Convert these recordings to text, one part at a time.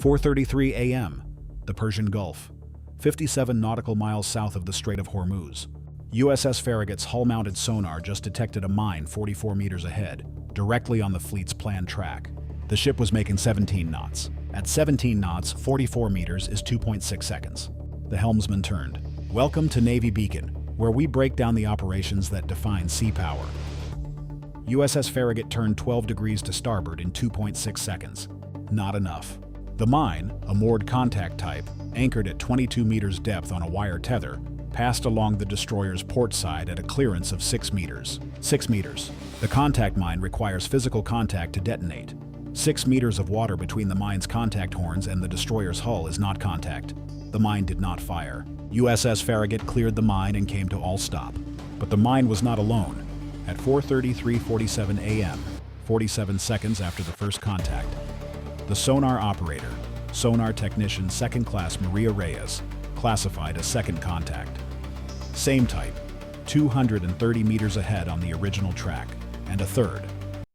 4:33 a.m. The Persian Gulf, 57 nautical miles south of the Strait of Hormuz. USS Farragut's hull-mounted sonar just detected a mine 44 meters ahead, directly on the fleet's planned track. The ship was making 17 knots. At 17 knots, 44 meters is 2.6 seconds. The helmsman turned. "Welcome to Navy Beacon, where we break down the operations that define sea power." USS Farragut turned 12 degrees to starboard in 2.6 seconds. Not enough. The mine, a moored contact type, anchored at 22 meters depth on a wire tether, passed along the destroyer's port side at a clearance of 6 meters. 6 meters. The contact mine requires physical contact to detonate. 6 meters of water between the mine's contact horns and the destroyer's hull is not contact. The mine did not fire. USS Farragut cleared the mine and came to all stop. But the mine was not alone. At 4:33:47 a.m., 47 seconds after the first contact, the sonar operator, sonar technician 2nd Class Maria Reyes, classified as second contact. Same type, 230 meters ahead on the original track, and a third,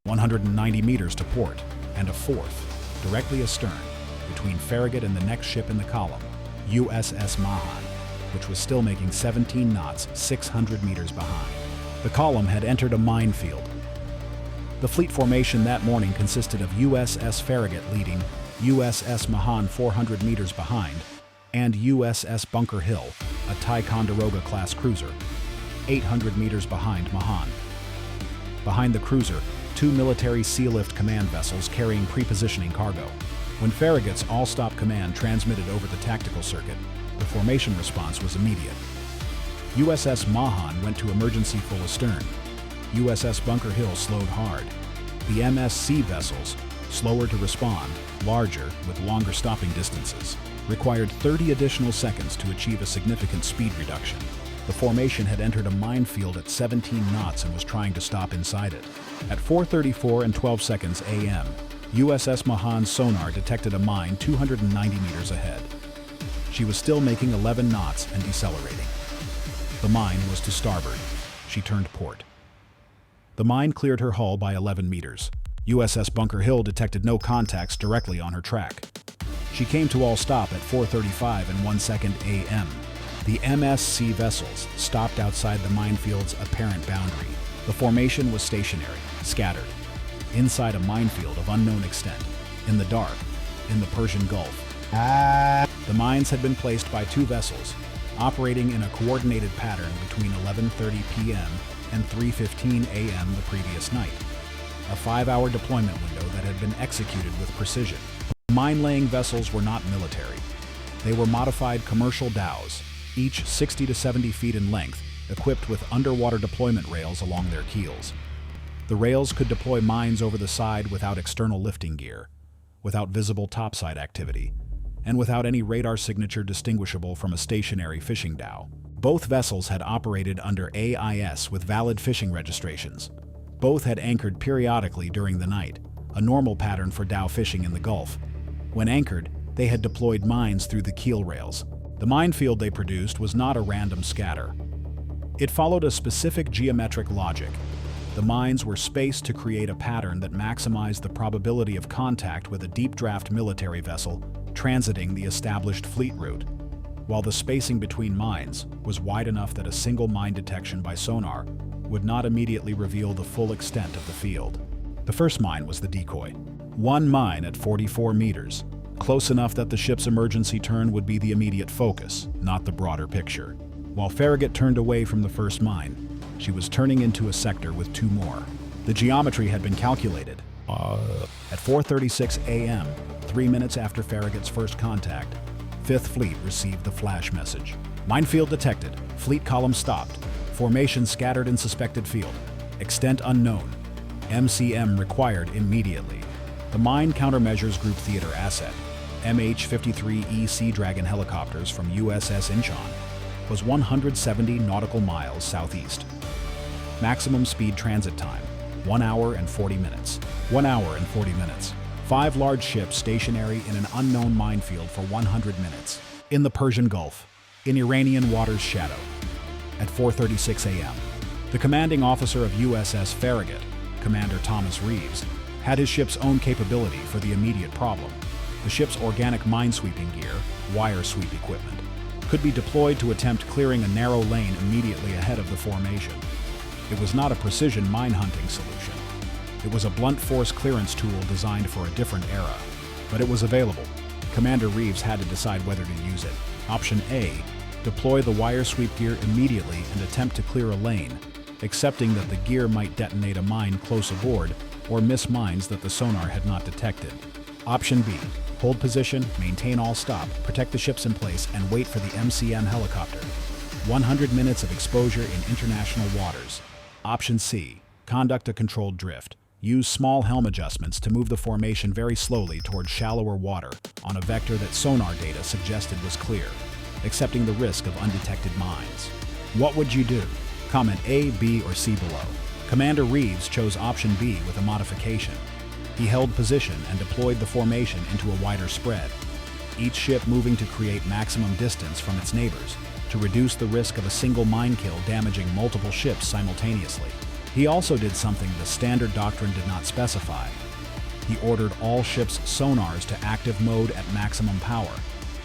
190 meters to port, and a fourth, directly astern, between Farragut and the next ship in the column, USS Mahan, which was still making 17 knots, 600 meters behind. The column had entered a minefield. The fleet formation that morning consisted of USS Farragut leading, USS Mahan 400 meters behind, and USS Bunker Hill, a Ticonderoga-class cruiser, 800 meters behind Mahan. Behind the cruiser, 2 military Sea-Lift command vessels carrying pre-positioning cargo. When Farragut's all-stop command transmitted over the tactical circuit, the formation response was immediate. USS Mahan went to emergency full astern. USS Bunker Hill slowed hard. The MSC vessels, slower to respond, larger, with longer stopping distances, required 30 additional seconds to achieve a significant speed reduction. The formation had entered a minefield at 17 knots and was trying to stop inside it. At 4:34:12 a.m., USS Mahan's sonar detected a mine 290 meters ahead. She was still making 11 knots and decelerating. The mine was to starboard. She turned port. The mine cleared her hull by 11 meters. USS Bunker Hill detected no contacts directly on her track. She came to all stop at 4:35:01 a.m. The MSC vessels stopped outside the minefield's apparent boundary. The formation was stationary, scattered, inside a minefield of unknown extent, in the dark, in the Persian Gulf. The mines had been placed by 2 vessels, operating in a coordinated pattern between 11:30 p.m. and 3:15 a.m. the previous night. A 5-hour deployment window that had been executed with precision. Mine-laying vessels were not military. They were modified commercial dhows, each 60 to 70 feet in length, equipped with underwater deployment rails along their keels. The rails could deploy mines over the side without external lifting gear, without visible topside activity, and without any radar signature distinguishable from a stationary fishing dhow. Both vessels had operated under AIS with valid fishing registrations. Both had anchored periodically during the night, a normal pattern for dhow fishing in the Gulf. When anchored, they had deployed mines through the keel rails. The minefield they produced was not a random scatter. It followed a specific geometric logic. The mines were spaced to create a pattern that maximized the probability of contact with a deep-draft military vessel transiting the established fleet route, while the spacing between mines was wide enough that a single mine detection by sonar would not immediately reveal the full extent of the field. The first mine was the decoy. One mine at 44 meters, close enough that the ship's emergency turn would be the immediate focus, not the broader picture. While Farragut turned away from the first mine, she was turning into a sector with 2 more. The geometry had been calculated. At 4:36 a.m., 3 minutes after Farragut's first contact, 5th Fleet received the flash message. Minefield detected. Fleet column stopped. Formation scattered in suspected field. Extent unknown. MCM required immediately. The Mine Countermeasures Group Theater asset, MH-53E Sea Dragon helicopters from USS Incheon, was 170 nautical miles southeast. Maximum speed transit time, 1 hour and 40 minutes. 1 hour and 40 minutes. 5 large ships stationary in an unknown minefield for 100 minutes. In the Persian Gulf, in Iranian waters shadow. At 4:36 a.m., the commanding officer of USS Farragut, Commander Thomas Reeves, had his ship's own capability for the immediate problem. The ship's organic minesweeping gear, wire sweep equipment, could be deployed to attempt clearing a narrow lane immediately ahead of the formation. It was not a precision mine hunting solution. It was a blunt force clearance tool designed for a different era, but it was available. Commander Reeves had to decide whether to use it. Option A, deploy the wire sweep gear immediately and attempt to clear a lane, accepting that the gear might detonate a mine close aboard or miss mines that the sonar had not detected. Option B, hold position, maintain all stop, protect the ships in place, and wait for the MCM helicopter. 100 minutes of exposure in international waters. Option C, conduct a controlled drift. Use small helm adjustments to move the formation very slowly towards shallower water on a vector that sonar data suggested was clear, accepting the risk of undetected mines. What would you do? Comment A, B, or C below. Commander Reeves chose option B with a modification. He held position and deployed the formation into a wider spread, each ship moving to create maximum distance from its neighbors to reduce the risk of a single mine kill damaging multiple ships simultaneously. He also did something the standard doctrine did not specify. He ordered all ships' sonars to active mode at maximum power,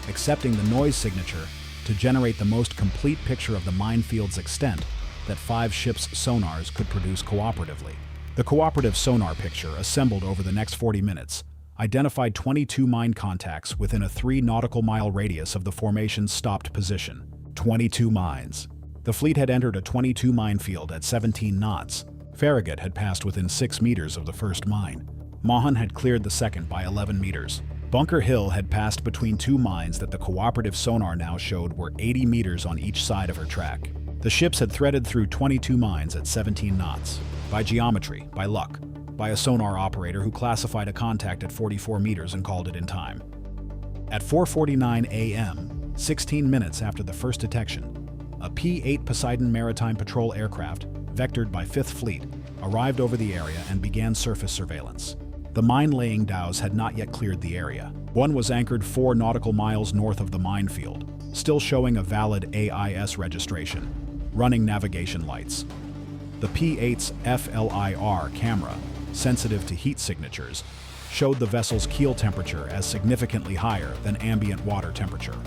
accepting the noise signature to generate the most complete picture of the minefield's extent that 5 ships' sonars could produce cooperatively. The cooperative sonar picture, assembled over the next 40 minutes, identified 22 mine contacts within a 3 nautical mile radius of the formation's stopped position. 22 mines. The fleet had entered a 22 minefield at 17 knots. Farragut had passed within 6 meters of the first mine. Mahan had cleared the second by 11 meters. Bunker Hill had passed between 2 mines that the cooperative sonar now showed were 80 meters on each side of her track. The ships had threaded through 22 mines at 17 knots. By geometry, by luck, by a sonar operator who classified a contact at 44 meters and called it in time. At 4:49 a.m., 16 minutes after the first detection, a P-8 Poseidon maritime patrol aircraft, vectored by 5th Fleet, arrived over the area and began surface surveillance. The mine-laying dhows had not yet cleared the area. One was anchored 4 nautical miles north of the minefield, still showing a valid AIS registration, running navigation lights. The P-8's FLIR camera, sensitive to heat signatures, showed the vessel's keel temperature as significantly higher than ambient water temperature.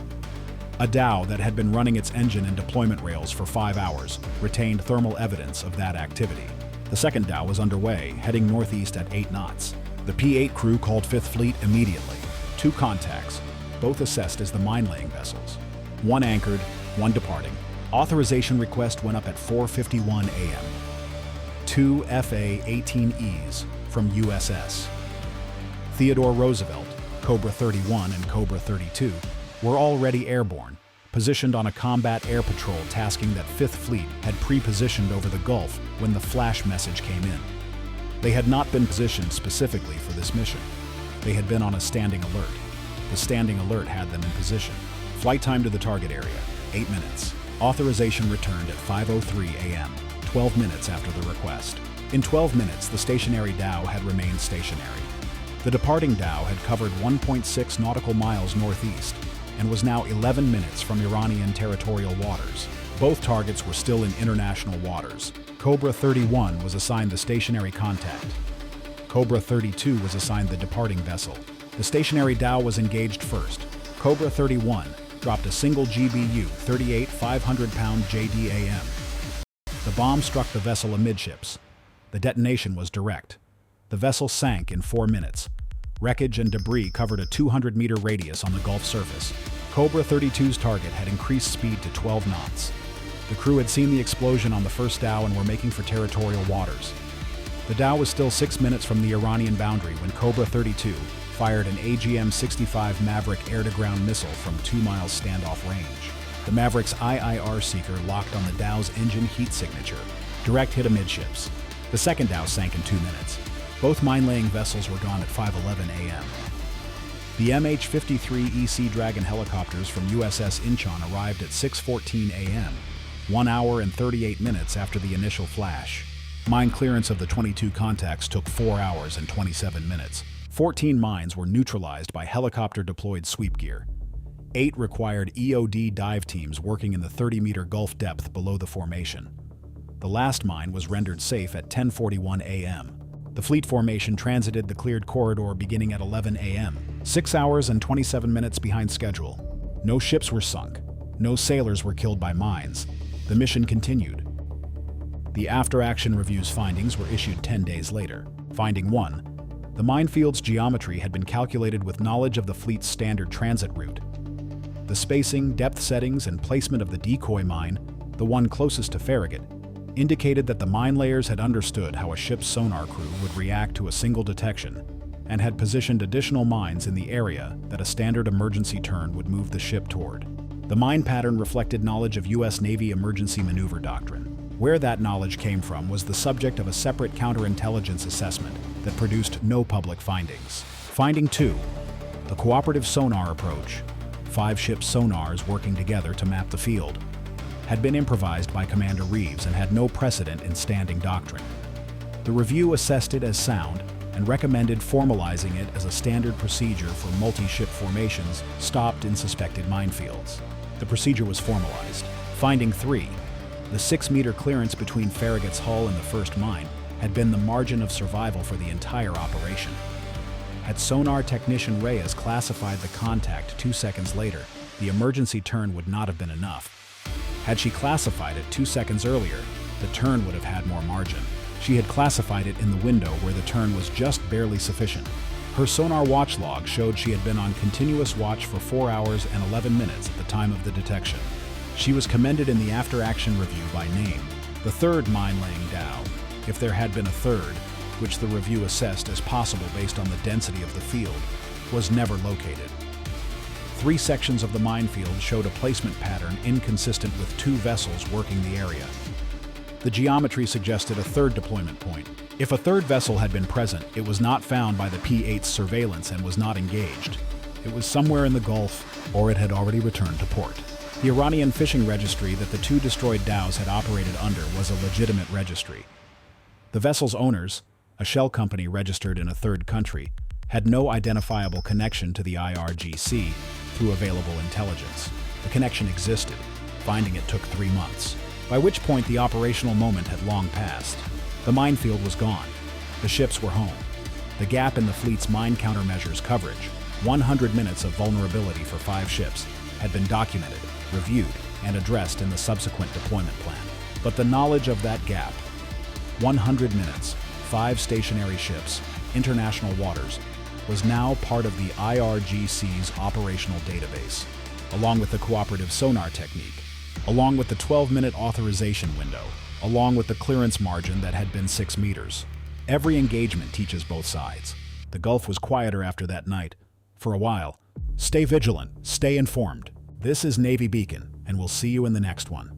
A dhow that had been running its engine and deployment rails for 5 hours retained thermal evidence of that activity. The second dhow was underway, heading northeast at 8 knots. The P-8 crew called 5th Fleet immediately. 2 contacts, both assessed as the mine-laying vessels. 1 anchored, 1 departing. Authorization request went up at 4:51 a.m. 2 FA-18Es from USS Theodore Roosevelt, Cobra 31 and Cobra 32 were already airborne, positioned on a combat air patrol tasking that 5th Fleet had pre-positioned over the Gulf when the flash message came in. They had not been positioned specifically for this mission. They had been on a standing alert. The standing alert had them in position. Flight time to the target area, 8 minutes. Authorization returned at 5:03 a.m., 12 minutes after the request. In 12 minutes, the stationary dhow had remained stationary. The departing dhow had covered 1.6 nautical miles northeast and was now 11 minutes from Iranian territorial waters. Both targets were still in international waters. Cobra 31 was assigned the stationary contact. Cobra 32 was assigned the departing vessel. The stationary dhow was engaged first. Cobra 31 dropped a single GBU 38 500-pound JDAM. The bomb struck the vessel amidships. The detonation was direct. The vessel sank in 4 minutes. Wreckage and debris covered a 200-meter radius on the Gulf surface. Cobra 32's target had increased speed to 12 knots. The crew had seen the explosion on the first dhow and were making for territorial waters. The dhow was still 6 minutes from the Iranian boundary when Cobra 32 fired an AGM-65 Maverick air-to-ground missile from 2 miles standoff range. The Maverick's IIR seeker locked on the dhow's engine heat signature. Direct hit amidships. The second dhow sank in 2 minutes. Both mine-laying vessels were gone at 5:11 a.m. The MH-53 EC Dragon helicopters from USS Incheon arrived at 6:14 a.m., 1 hour and 38 minutes after the initial flash. Mine clearance of the 22 contacts took 4 hours and 27 minutes. 14 mines were neutralized by helicopter-deployed sweep gear. 8 required EOD dive teams working in the 30-meter Gulf depth below the formation. The last mine was rendered safe at 10:41 a.m. The fleet formation transited the cleared corridor beginning at 11 a.m., 6 hours and 27 minutes behind schedule. No ships were sunk. No sailors were killed by mines. The mission continued. The after-action review's findings were issued 10 days later. Finding 1. The minefield's geometry had been calculated with knowledge of the fleet's standard transit route. The spacing, depth settings, and placement of the decoy mine, the one closest to Farragut, indicated that the mine layers had understood how a ship's sonar crew would react to a single detection and had positioned additional mines in the area that a standard emergency turn would move the ship toward. The mine pattern reflected knowledge of U.S. Navy emergency maneuver doctrine. Where that knowledge came from was the subject of a separate counterintelligence assessment that produced no public findings. Finding 2. The cooperative sonar approach, 5 ship sonars working together to map the field, had been improvised by Commander Reeves and had no precedent in standing doctrine. The review assessed it as sound and recommended formalizing it as a standard procedure for multi-ship formations stopped in suspected minefields. The procedure was formalized. Finding 3. The 6-meter clearance between Farragut's hull and the first mine had been the margin of survival for the entire operation. Had sonar technician Reyes classified the contact 2 seconds later, the emergency turn would not have been enough. Had she classified it 2 seconds earlier, the turn would have had more margin. She had classified it in the window where the turn was just barely sufficient. Her sonar watch log showed she had been on continuous watch for 4 hours and 11 minutes at the time of the detection. She was commended in the after-action review by name. The third mine-laying dhow, if there had been a third, which the review assessed as possible based on the density of the field, was never located. 3 sections of the minefield showed a placement pattern inconsistent with 2 vessels working the area. The geometry suggested a third deployment point. If a third vessel had been present, it was not found by the P-8's surveillance and was not engaged. It was somewhere in the Gulf, or it had already returned to port. The Iranian fishing registry that the 2 destroyed dhows had operated under was a legitimate registry. The vessel's owners, a shell company registered in a third country, had no identifiable connection to the IRGC through available intelligence. The connection existed. Finding it took 3 months, by which point the operational moment had long passed. The minefield was gone. The ships were home. The gap in the fleet's mine countermeasures coverage, 100 minutes of vulnerability for 5 ships, had been documented, reviewed, and addressed in the subsequent deployment plan. But the knowledge of that gap, 100 minutes, 5 stationary ships, international waters, was now part of the IRGC's operational database, along with the cooperative sonar technique, along with the 12-minute authorization window, along with the clearance margin that had been 6 meters. Every engagement teaches both sides. The Gulf was quieter after that night. For a while. Stay vigilant, stay informed. This is Navy Beacon, and we'll see you in the next one.